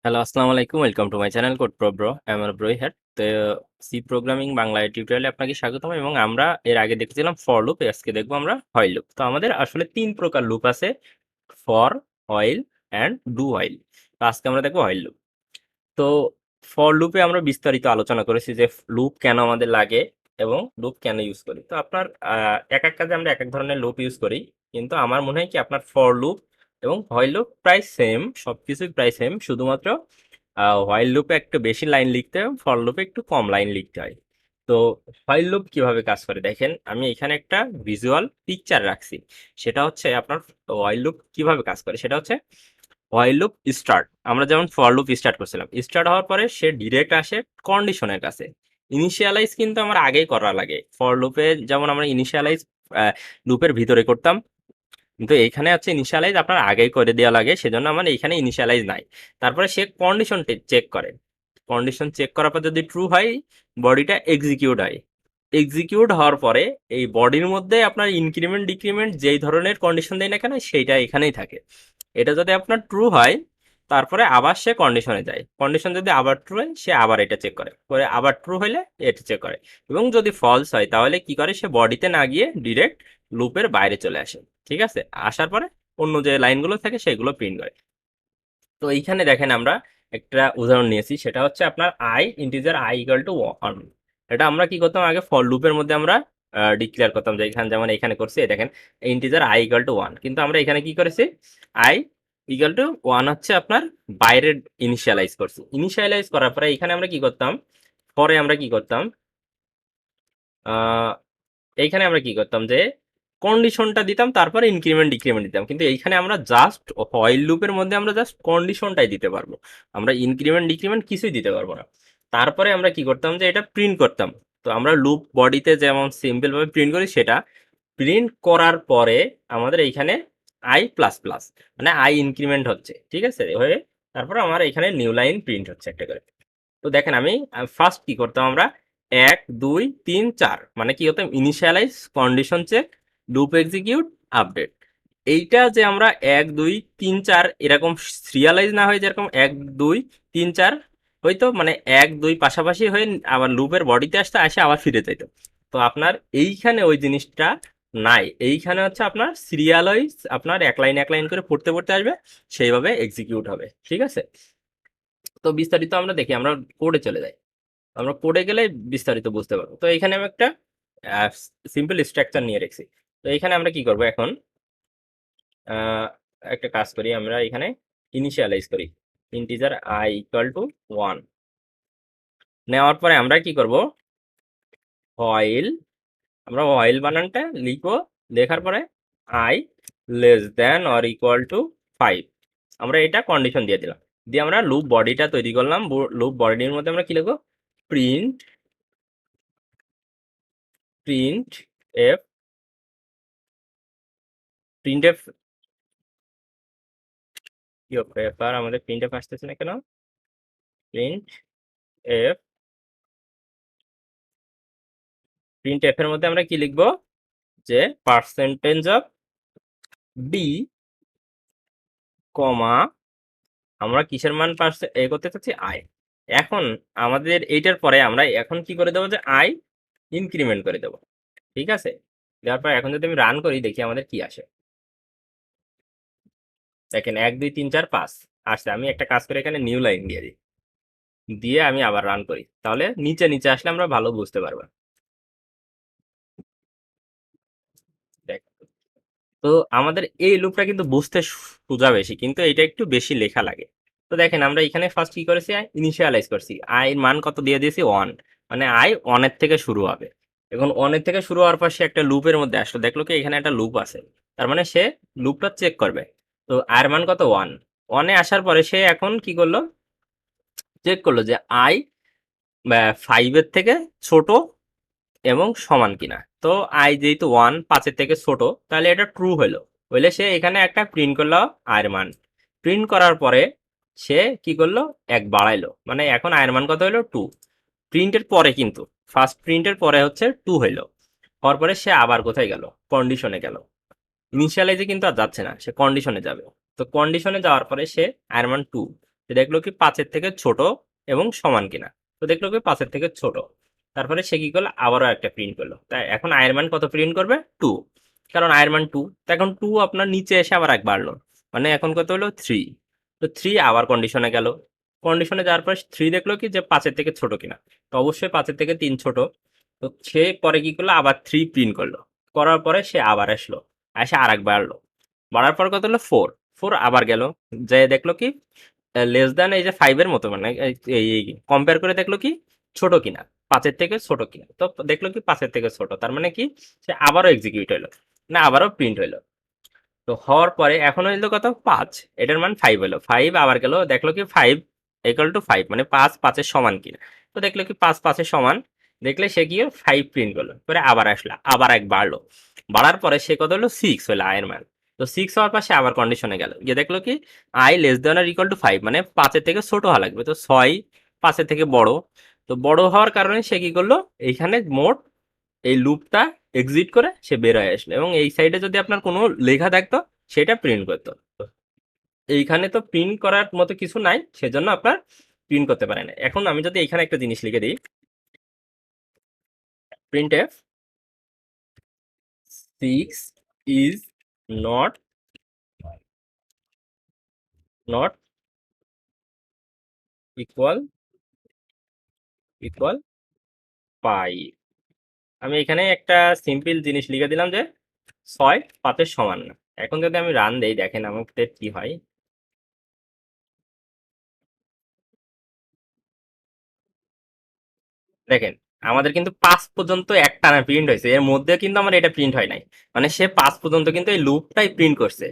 Hello, আসসালামু আলাইকুম। Welcome to my channel CodePro Bro. I am Bro here. তো C programming Bangla টিউটোরিয়ালে আপনাকে স্বাগতম এবং আমরা এর আগে দেখেছিলাম ফর লুপ, আজকে দেখবো আমরা হোয়াইল লুপ। তো আমাদের আসলে তিন প্রকার লুপ আছে: for, while and do while. তো আজকে আমরা দেখবো হোয়াইল লুপ। তো ফর লুপে আমরা বিস্তারিত আলোচনা করেছি যে লুপ কেন আমাদের লাগে এবং লুপ কেন ইউজ করি। তো আপনার এক এক কাজে আমরা এক এক ধরনের লুপ ইউজ করি, কিন্তু আমার মনে হয় কি আপনার ফর লুপ এবং হোয়াইল লুপ প্রায় সেম, সবকিছুই প্রায় সেম, শুধুমাত্র হোয়াইল লুপে একটু বেশি লাইন লিখতে হয়, ফর লুপে একটু কম লাইন লিখতে হয়। তো হোয়াইল লুপ কিভাবে কাজ করে দেখেন, আমি এখানে একটা ভিজুয়াল পিকচার রাখছি। সেটা হচ্ছে আপনার হোয়াইল লুপ কিভাবে কাজ করে, সেটা হচ্ছে হোয়াইল লুপ স্টার্ট। আমরা যেমন ফর লুপ স্টার্ট করছিলাম, স্টার্ট হওয়ার পরে সে ডিরেক্ট আসে কন্ডিশনের কাছে। ইনিশিয়ালাইজ কিন্তু আমার আগেই করা লাগে। ফর লুপে যেমন আমরা ইনিশিয়ালাইজ লুপের ভিতরে করতাম, কিন্তু এইখানে হচ্ছে ইনিশিয়ালাইজ আপনার আগেই করে দেওয়া লাগে, সেজন্য আমার এইখানে ইনিশিয়ালাইজ নাই। তারপরে সে কন্ডিশন চেক করে। কন্ডিশন চেক করার পর যদি ট্রু হয়, বডিটা এক্সিকিউট হয়। এক্সিকিউট হওয়ার পরে এই বডির মধ্যে আপনার ইনক্রিমেন্ট ডিক্রিমেন্ট যেই ধরনের কন্ডিশন দেয় না কেন, সেইটা এখানেই থাকে। এটা যদি আপনার ট্রু হয়, তারপরে আবার সে কন্ডিশনে যায়। কন্ডিশন যদি আবার ট্রু হয়, সে আবার এটা চেক করে, পরে আবার ট্রু হলে এটা চেক করে। এবং যদি ফলস হয়, তাহলে কি করে, সে বডিতে না গিয়ে ডিরেক্ট লুপের বাইরে চলে আসে। ঠিক আছে, আসার পরে অন্য যে লাইনগুলো থাকে সেগুলো প্রিন্ট করে। তো এইখানে দেখেন আমরা একটা উদাহরণ নিয়েছি, সেটা হচ্ছে আপনার I, integer I equal to 1। এটা আমরা কি করতাম, আগে ফর লুপের মধ্যে আমরা ডিক্লেয়ার করতাম, যে এখানে যেমন এখানে করছি, এই দেখেন ইন্টিজার আই ইকুয়াল টু 1। কিন্তু আমরা এখানে কি করেছি, আই ইকুয়াল টু 1 হচ্ছে আপনার বাইরের ইনিশিয়ালাইজ করছি। ইনিশিয়ালাইজ করার পরে এখানে আমরা কি করতাম, পরে আমরা কি করতাম, আহ এইখানে আমরা কি করতাম যে কন্ডিশনটা দিতাম, তারপরে ইনক্রিমেন্ট ডিক্রিমেন্ট দিতাম। কিন্তু এইখানে আমরা জাস্ট হোয়াইল লুপের মধ্যে আমরা জাস্ট কন্ডিশনটাই দিতে পারবো, আমরা ইনক্রিমেন্ট ডিক্রিমেন্ট কিছুই দিতে পারবো না। তারপরে আমরা কি করতাম, যে এটা প্রিন্ট করতাম। তো আমরা লুপ বডিতে যেমন সিম্পল ভাবে প্রিন্ট করি, সেটা প্রিন্ট করার পরে আমাদের এইখানে আই প্লাস প্লাস, মানে আই ইনক্রিমেন্ট হচ্ছে, ঠিক আছে হয়ে, তারপর আমার এখানে নিউ লাইন প্রিন্ট হচ্ছে একটা করে। তো দেখেন আমি ফার্স্ট কি করতাম, আমরা 1 2 3 4 মানে কি হতাম, initialize, condition check, loop execute, update. এইটা যে আমরা 1 2 3 4 এরকম সিরিয়ালাইজ না হয়ে, যেরকম 1 2 3 4 হয়তো, মানে 1 2 পাশাপাশি হয়ে আবার লুপের বডিতে আসতে আসে আবার ফিরে যেত। তো আপনার এইখানে ওই জিনিসটা নাই। এইখানে হচ্ছে আপনার সিরিয়ালাইজ, আপনার এক লাইন করে পড়তে পড়তে আসবে, সেইভাবে এক্সিকিউট হবে। ঠিক আছে, তো বিস্তারিত আমরা দেখি, আমরা কোডে চলে যাই। আমরা কোডে গেলে বিস্তারিত বুঝতে পারবো। তো এখানে আমি একটা সিম্পল স্ট্রাকচার নিয়ে রেখেছি। তো এখানে আমরা কি করব এখন, আহ, একটা কাজ করি, আমরা এখানে ইনিশিয়ালাইজ করি ইন্টিজার আই ইকুয়াল টু 1। নেওয়ার পরে আমরা কি করব, হোয়াইল, আমরা হোয়াইল বানানটা লিখবো, লেখার পরে I less than or equal to 5, আমরা এটা কন্ডিশন দিয়ে দিলাম। দিয়ে আমরা লুপ বডিটা তৈরি করলাম। লুপ বডির মধ্যে আমরা কি লিখবো, print print F, print F, কি ব্যাপার, আমাদের প্রিন্ট এফ আসতেছে না কেন, প্রিন্ট এফ, প্রিন্ট এফ এর মধ্যে আমরা কি লিখবো, যে পার্সেন্টেজ অফ বি, কমা, আমরা কিসের মান এ করতে চাচ্ছি, আই। এখন আমাদের এইটার পরে আমরা এখন কি করে দেবো, যে আই ইনক্রিমেন্ট করে দেবো। ঠিক আছে, দেওয়ার পর এখন যদি আমি রান করি, দেখি আমাদের কি আসে। দেখেন 1 2 3 4 5 আসছে। আমি একটা কাজ করে এখানে নিউ লাইন দিয়ে দিই, দিয়ে আমি আবার রান করি, তাহলে নিচে নিচে আসলে আমরা ভালো বুঝতে পারবো। দেখ, তো আমাদের এই লুপটা কিন্তু বুঝতে সোজা বেশি, কিন্তু এটা একটু বেশি লেখা লাগে। তো দেখেন আমরা এখানে ফার্স্ট কি করেছি, ইনিশিয়ালাইজ করছি, আই এর মান কত দিয়ে দিয়েছি, 1। মানে আই 1 এর থেকে শুরু হবে। এখন 1 এর থেকে শুরু হওয়ার পর সে একটা লুপের মধ্যে আসলো, দেখলো কি এখানে একটা লুপ আছে, তার মানে সে লুপটা চেক করবে। তো আয়ের মান কত, 1। 1 এ আসার পরে সে এখন কি করলো, চেক করলো যে আই 5 এর থেকে ছোট এবং সমান কিনা। তো আই যেহেতু 1 5-এর থেকে ছোট, তাহলে এটা ট্রু হলো। হইলে সে এখানে একটা প্রিন্ট করলো আয়ের মান। প্রিন্ট করার পরে সে কি করলো, 1 বাড়াইলো, মানে এখন আয়ের মান কত হলো, 2। প্রিন্টের পরে কিন্তু, ফার্স্ট প্রিন্টের পরে হচ্ছে 2 হইলো। হওয়ার পরে সে আবার কোথায় গেল, কন্ডিশনে গেল। ইনিশিয়ালাইজে কিন্তু আর যাচ্ছে না, সে কন্ডিশনে যাবে। তো কন্ডিশনে যাওয়ার পরে সে আয়ের মান 2, যে দেখলো কি 5-এর থেকে ছোট এবং সমান কিনা। তো দেখলো কি 5-এর থেকে ছোট, তারপরে সে কি করলো, আবারও একটা প্রিন্ট করলো। তাই এখন আয়ের মান কত প্রিন্ট করবে, 2, কারণ আয়ের মান 2। তো এখন 2 আপনার নিচে এসে আবার এক বাড়লো, মানে এখন কত হলো 3। তো 3 আবার কন্ডিশনে গেল, কন্ডিশনে যাওয়ার পর 3 দেখলো কি যে 5-এর থেকে ছোট কিনা। তো অবশ্যই 5-এর থেকে 3 ছোট। তো সে পরে কি করলো, আবার 3 প্রিন্ট করলো, করার পরে সে আবার আসলো, এসে আর এক বাড়লো, বাড়ার পর কত হলো 4। 4 আবার গেল, যে দেখলো কি লেস দ্যান এই যে 5-এর মতো, মানে এই কম্পেয়ার করে দেখলো কি ছোট কিনা, 5-এর থেকে ছোট কিনা। তো দেখলো কি 5-এর থেকে ছোট, তার মানে কি সে আবারও এক্সিকিউট হলো, না আবারও প্রিন্ট হলো। তো হওয়ার পরে এখন হইলো কত, 5, এটার মান 5 হলো, 5 আবার গেল, দেখলো কি 5 ইকুয়াল টু 5, মানে 5 5-এর সমান কিনা। তো দেখলো কি 5 5-এর সমান, দেখলে সে কি 5 প্রিন্ট করলো, পরে আবার আসলো, আবার এক বাড়লো, বাড়ার পরে সে কত হলো 6 হলো আয়ের মান। তো 6 হওয়ার পর সে আবার কন্ডিশনে গেল, গিয়ে দেখলো কি I less than or equal to 5, মানে 5-এর থেকে ছোট হওয়া লাগবে। তো 6 5-এর থেকে বড়, তো বড় হওয়ার কারণে সে কি করলো, এইখানে মোট এই লুপটা এক্সিট করে সে বের হয়ে আসলো, এবং এই সাইডে যদি আপনার কোনো লেখা থাকতো সেটা প্রিন্ট করতো। এইখানে তো প্রিন্ট করার মতো কিছু নাই, সেজন্য আপনার প্রিন্ট করতে পারে না। এখন আমি যদি এখানে একটা জিনিস লিখে দিই, print F 6 is not not equal equal 5, আমি এখানে একটা সিম্পল জিনিস লিখে দিলাম যে 6 5-এর সমান না। এখন যদি আমি রান দেই, দেখেন আমাদের কি হয়। দেখেন আমাদের কিন্তু 5 পর্যন্ত একটানা প্রিন্ট হয়েছে, এর মধ্যে কিন্তু আমার এটা প্রিন্ট হয় নাই, মানে সে 5 পর্যন্ত কিন্তু এই লুপটাই প্রিন্ট করছে।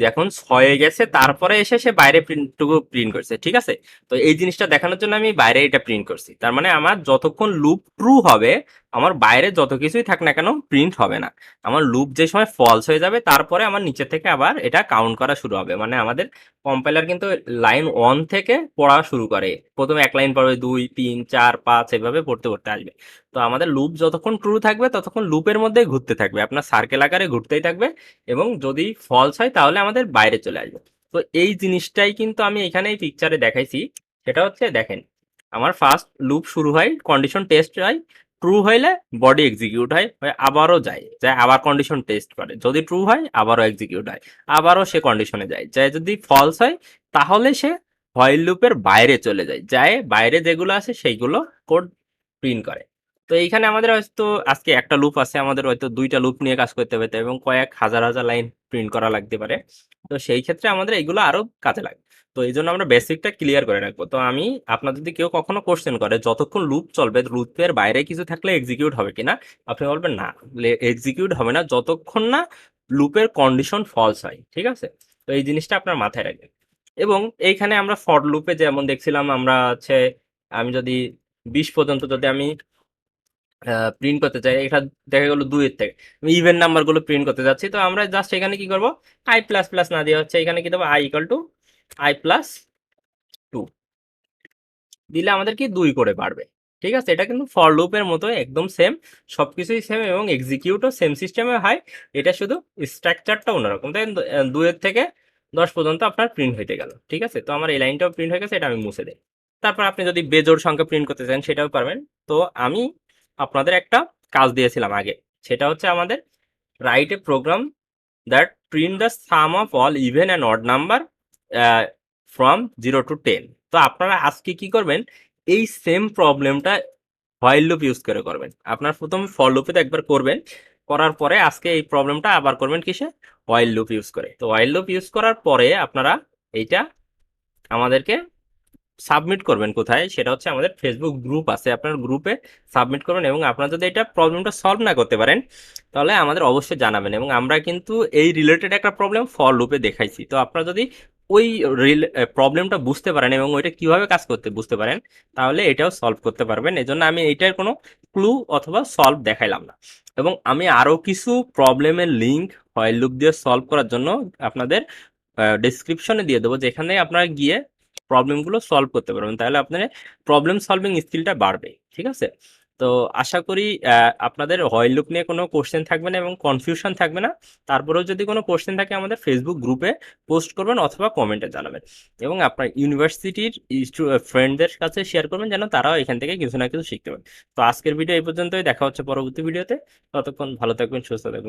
এখন 6 গেছে, তারপরে এসে সে বাইরে প্রিন্টটুকু প্রিন্ট করছে, ঠিক আছে। তো এই জিনিসটা দেখানোর জন্য আমি বাইরে এটা প্রিন্ট করছি, তার মানে আমার যতক্ষণ লুপ ট্রু হবে, আমার বাইরে যত কিছুই থাক না কেন প্রিন্ট হবে না। আমার লুপ যে সময় ফলস হয়ে যাবে, তারপরে আমার নিচে থেকে আবার এটা কাউন্ট করা শুরু হবে। মানে আমাদের কম্পাইলার কিন্তু লাইন 1 থেকে পড়া শুরু করে, প্রথমে এক লাইন পড়বে, 2 3 4 5 এভাবে পড়তে পড়তে আসবে। তো আমাদের লুপ যতক্ষণ ট্রু থাকবে ততক্ষণ লুপের মধ্যে ঘুরতে থাকবে, আপনার সার্কেল আকারে ঘুরতেই থাকবে, এবং যদি ফলস হয় তাহলে আমাদের বাইরে চলে আসবে। তো এই জিনিসটাই কিন্তু আমি এখানে এই পিকচারে দেখাইছি। সেটা হচ্ছে দেখেন, আমার ফার্স্ট লুপ শুরু হয়, কন্ডিশন টেস্ট হয়, ট্রু হইলে বডি এক্সিকিউট হয়, আবারও যায় যায় আবার কন্ডিশন টেস্ট করে, যদি ট্রু হয় আবারও এক্সিকিউট হয়, আবারও সে কন্ডিশনে যায় যায়, যদি ফলস হয় তাহলে সে হোয়াইল লুপের বাইরে চলে যায়, যায় বাইরে যেগুলো আছে সেইগুলো কোড প্রিন্ট করে। তো এইখানে আমাদের হয়তো আজকে একটা লুপ আছে, আমাদের হয়তো 2টা লুপ নিয়ে কাজ করতে হবে, এবং কয়েক হাজার হাজার লাইন প্রিন্ট করা লাগতে পারে। তো সেই ক্ষেত্রে আমাদের এগুলো আরো কাজে লাগে। তো এই জন্য আমরা বেসিকটা ক্লিয়ার করে রাখবো। তো আমি আপনার যদি কেউ কখনো কোশ্চেন করে যতক্ষণ লুপ চলবে লুপের বাইরে কিছু থাকলে এক্সিকিউট হবে কিনা, আপনি বলবেন না, এক্সিকিউট হবে না যতক্ষণ না লুপের কন্ডিশন ফলস হয়, ঠিক আছে। তো এই জিনিসটা আপনার মাথায় রাখবেন। এবং এইখানে আমরা ফর লুপে যেমন দেখছিলাম, আমরা হচ্ছে আমি যদি 20 পর্যন্ত যদি আমি প্রিন্ট করতে চাই, এটা দেখা গেল 2-এর থেকে ইভেন নাম্বার গুলো প্রিন্ট করতে যাচ্ছি, তো আমরা জাস্ট এখানে কি করব, আই প্লাস প্লাস না দিয়ে হচ্ছে এখানে কি দেবো, আই ইকুয়াল টু i+2 দিলে আমাদের কি 2 করে বাড়বে, ঠিক আছে। এটা কিন্তু ফর লুপের মতো একদম সেম, সবকিছুই সেম, এবং এক্সিকিউটও সেম সিস্টেমে হয়। এটা শুধু স্ট্রাকচারটা অন্যরকম। তাই 2-এর থেকে 10 পর্যন্ত আপনার প্রিন্ট হইতে গেল, ঠিক আছে। তো আমার এই লাইনটাও প্রিন্ট হয়ে গেছে, এটা আমি মুছে দিই। তারপর আপনি যদি বেজোড় সংখ্যা প্রিন্ট করতে চান সেটাও পারবেন। তো আমি আপনাদের একটা কাজ দিয়েছিলাম আগে, সেটা হচ্ছে আমাদের write a program that print the some of all even and odd number from 0 to 10। তো আপনারা আজকে কি করবেন, এই সেম প্রবলেমটা হোয়াইল লুপ ইউজ করে করবেন। আপনার প্রথম ফর লুপে তো একবার করবেন, করার পরে আজকে এই প্রবলেমটা আবার করবেন কিসে, হোয়াইল লুপ ইউজ করে। তো হোয়াইল লুপ ইউজ করার পরে আপনারা এইটা আমাদেরকে সাবমিট করবেন কোথায়, সেটা হচ্ছে আমাদের ফেসবুক গ্রুপ আছে, আপনার গ্রুপে সাবমিট করবেন। এবং আপনারা যদি এটা প্রবলেমটা সলভ না করতে পারেন তাহলে আমাদের অবশ্যই জানাবেন, এবং আমরা কিন্তু এই রিলেটেড একটা প্রবলেম ফর লুপে দেখাইছি। তো আপনারা যদি ওই প্রবলেমটা বুঝতে পারেন এবং ওইটা কিভাবে কাজ করতে বুঝতে পারেন, তাহলে এটাও সলভ করতে পারবেন। এই জন্য আমি এইটার কোনো ক্লু অথবা সলভ দেখাইলাম না। এবং আমি আরো কিছু প্রবলেমের লিঙ্ক হোয়াইল লুপ দিয়ে সলভ করার জন্য আপনাদের ডেসক্রিপশনে দিয়ে দেবো, যেখানে আপনারা গিয়ে প্রবলেমগুলো সলভ করতে পারবেন, তাহলে আপনার প্রবলেম সলভিং স্কিলটা বাড়বে, ঠিক আছে। তো আশা করি আপনাদের হোয়াইল লুপ নিয়ে কোনো কোশ্চেন থাকবে না এবং কনফিউশন থাকবে না। তারপরেও যদি কোনো কোশ্চেন থাকে আমাদের ফেসবুক গ্রুপে পোস্ট করবেন অথবা কমেন্টে জানাবেন, এবং আপনার ইউনিভার্সিটির ফ্রেন্ডদের কাছে শেয়ার করবেন যেন তারাও এখান থেকে কিছু না কিছু শিখতে পারে। তো আজকের ভিডিও এই পর্যন্তই, দেখা হচ্ছে পরবর্তী ভিডিওতে। ততক্ষণ ভালো থাকবেন, সুস্থ থাকবেন।